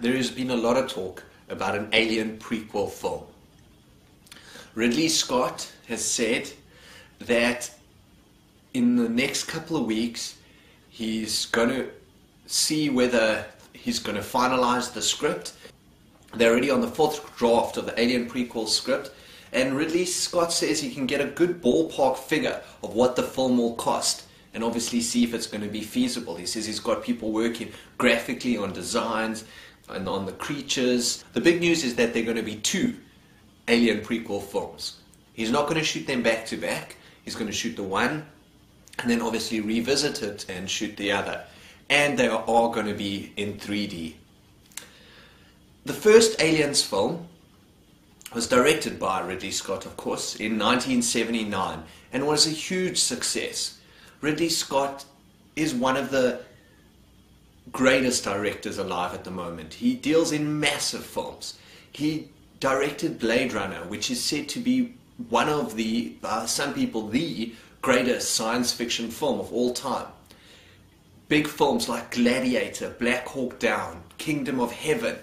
there has been a lot of talk about an Alien prequel film. Ridley Scot has said that in the next couple of weeks he's going to see whether he's going to finalize the script. They're already on the fourth draft of the Alien prequel script, and Ridley Scot says he can get a good ballpark figure of what the film will cost and obviously see if it's going to be feasible. He says he's got people working graphically on designs and on the creatures. The big news is that there are going to be 2 Alien prequel films. He's not going to shoot them back to back. He's going to shoot the one and then obviously revisit it and shoot the other. And they are going to be in 3D. The first Aliens film was directed by Ridley Scot, of course, in 1979 and was a huge success. Ridley Scot is one of the greatest directors alive at the moment. He deals in massive films. He directed Blade Runner, which is said to be one of the, some people, the greatest science fiction film of all time. Big films like Gladiator, Black Hawk Down, Kingdom of Heaven,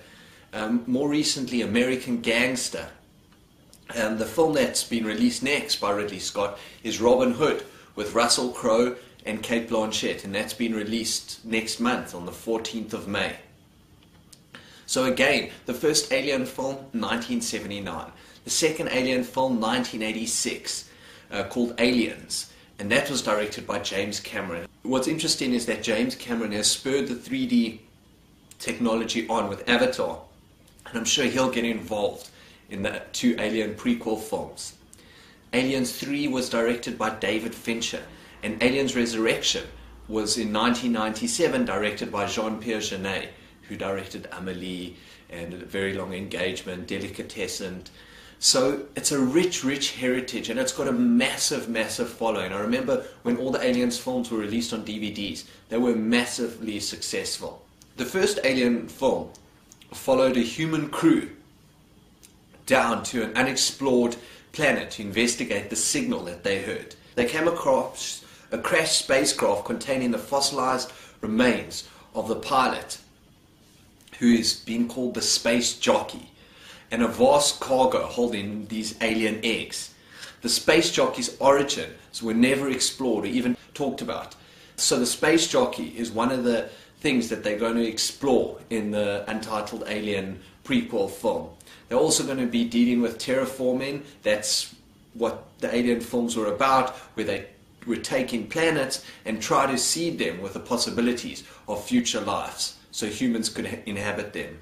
more recently American Gangster. And the film that's been released next by Ridley Scot is Robin Hood with Russell Crowe and Cate Blanchett, and that's been released next month on the 14th of May. So again, the first Alien film, 1979. The second Alien film, 1986, called Aliens, and that was directed by James Cameron. What's interesting is that James Cameron has spurred the 3D technology on with Avatar, and I'm sure he'll get involved in the 2 Alien prequel films. Aliens 3 was directed by David Fincher, and Aliens Resurrection was in 1997 directed by Jean-Pierre Jeunet, who directed Amélie and A Very Long Engagement, Delicatessen. So it's a rich, rich heritage, and it's got a massive, massive following. I remember when all the Aliens films were released on DVDs, they were massively successful. The first Alien film followed a human crew down to an unexplored planet to investigate the signal that they heard. They came across a crashed spacecraft containing the fossilized remains of the pilot, who is being called the space jockey, and a vast cargo holding these alien eggs. The space jockey's origins were never explored or even talked about. So the space jockey is one of the things that they're going to explore in the untitled Alien prequel film. They're also going to be dealing with terraforming. That's what the Alien films were about, where they were taking planets and try to seed them with the possibilities of future lives so humans could inhabit them.